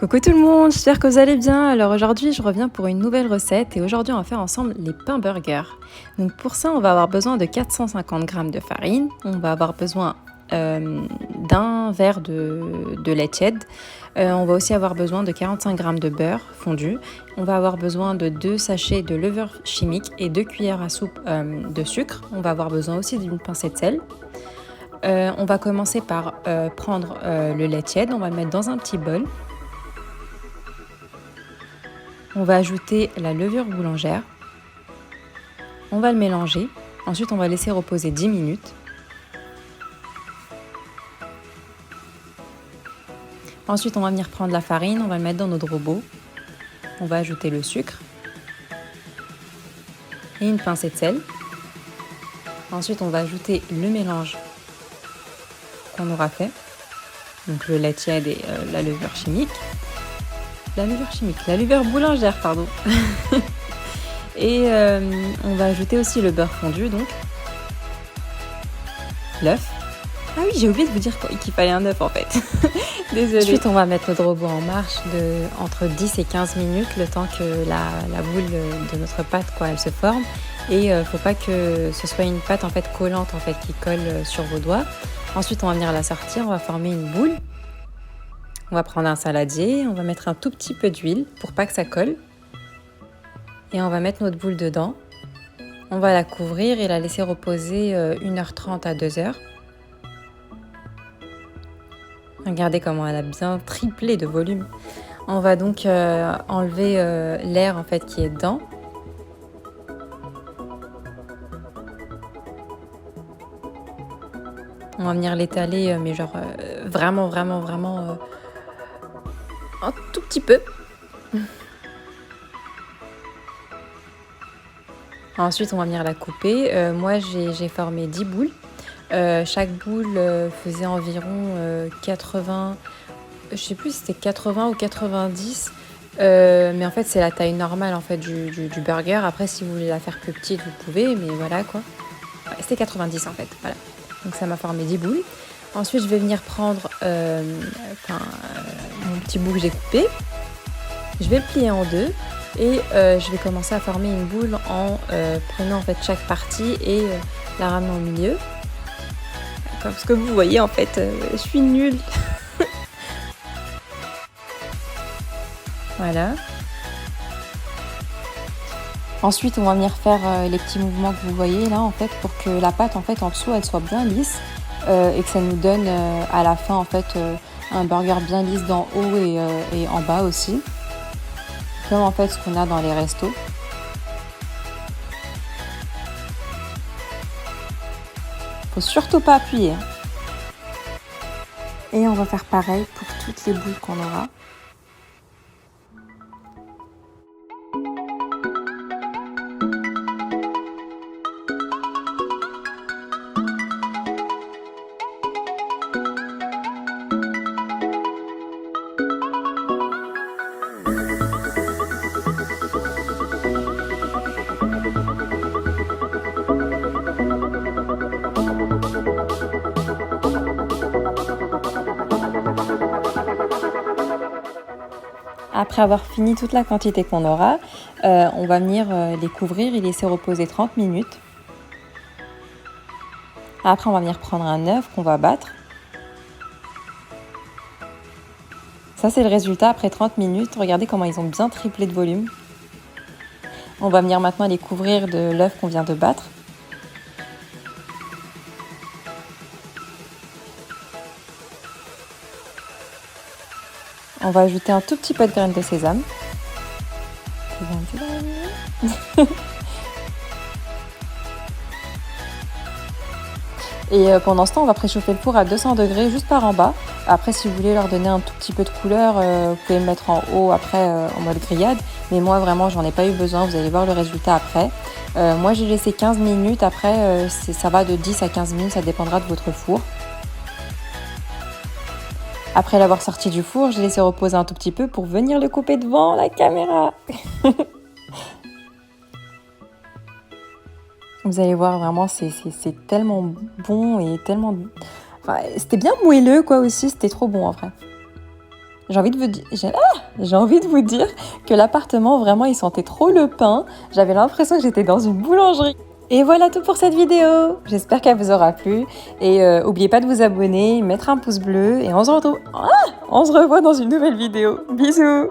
Coucou tout le monde, j'espère que vous allez bien. Alors aujourd'hui, je reviens pour une nouvelle recette et aujourd'hui, on va faire ensemble les pains burgers. Donc pour ça, on va avoir besoin de 450 g de farine, on va avoir besoin d'un verre de lait tiède, on va aussi avoir besoin de 45 g de beurre fondu, on va avoir besoin de 2 sachets de levure chimique et 2 cuillères à soupe de sucre, on va avoir besoin aussi d'une pincée de sel. On va commencer par prendre le lait tiède, on va le mettre dans un petit bol. On va ajouter la levure boulangère, on va le mélanger, ensuite on va laisser reposer 10 minutes. Ensuite on va venir prendre la farine, on va le mettre dans notre robot, on va ajouter le sucre et une pincée de sel. Ensuite on va ajouter le mélange qu'on aura fait, donc le lait tiède et la levure chimique. La levure boulangère, pardon. Et on va ajouter aussi le beurre fondu, donc l'œuf. Ah oui, j'ai oublié de vous dire qu'il fallait un œuf en fait. Désolée. Ensuite, on va mettre notre robot en marche entre 10 et 15 minutes, le temps que la boule de notre pâte, elle se forme. Et faut pas que ce soit une pâte en fait collante, en fait, qui colle sur vos doigts. Ensuite, on va venir la sortir, on va former une boule. On va prendre un saladier, on va mettre un tout petit peu d'huile pour pas que ça colle. Et on va mettre notre boule dedans. On va la couvrir et la laisser reposer 1h30 à 2h. Regardez comment elle a bien triplé de volume. On va donc enlever l'air en fait qui est dedans. On va venir l'étaler, mais genre vraiment un tout petit peu. Ensuite, on va venir la couper. Moi, j'ai formé 10 boules. Chaque boule faisait environ 80, je sais plus si c'était 80 ou 90. Mais en fait, c'est la taille normale en fait du burger. Après, si vous voulez la faire plus petite, vous pouvez, mais voilà quoi. Ouais, c'était 90 en fait, voilà. Donc ça m'a formé 10 boules. Ensuite, je vais venir prendre mon petit bout que j'ai coupé. Je vais le plier en deux et je vais commencer à former une boule en prenant en fait chaque partie et la ramenant au milieu. Comme ce que vous voyez en fait, je suis nulle. Voilà. Ensuite, on va venir faire les petits mouvements que vous voyez là en fait pour que la pâte en fait en dessous elle soit bien lisse et que ça nous donne à la fin en fait un burger bien lisse d'en haut et en bas aussi, comme en fait ce qu'on a dans les restos. Faut surtout pas appuyer. Et on va faire pareil pour toutes les boules qu'on aura. Après avoir fini toute la quantité qu'on aura, on va venir les couvrir et laisser reposer 30 minutes. Après, on va venir prendre un œuf qu'on va battre. Ça, c'est le résultat après 30 minutes. Regardez comment ils ont bien triplé de volume. On va venir maintenant les couvrir de l'œuf qu'on vient de battre. On va ajouter un tout petit peu de graines de sésame. Et pendant ce temps, on va préchauffer le four à 200 degrés juste par en bas. Après, si vous voulez leur donner un tout petit peu de couleur, vous pouvez le mettre en haut après en mode grillade. Mais moi, vraiment, j'en ai pas eu besoin. Vous allez voir le résultat après. Moi, j'ai laissé 15 minutes. Après, ça va de 10 à 15 minutes. Ça dépendra de votre four. Après l'avoir sorti du four, j'ai laissé reposer un tout petit peu pour venir le couper devant la caméra. Vous allez voir, vraiment, c'est tellement bon et tellement... Enfin, c'était bien moelleux, quoi, aussi. C'était trop bon, en vrai. j'ai envie de vous dire que l'appartement, vraiment, il sentait trop le pain. J'avais l'impression que j'étais dans une boulangerie. Et voilà tout pour cette vidéo. J'espère qu'elle vous aura plu. Et n'oubliez pas de vous abonner, mettre un pouce bleu. Et on se revoit dans une nouvelle vidéo. Bisous!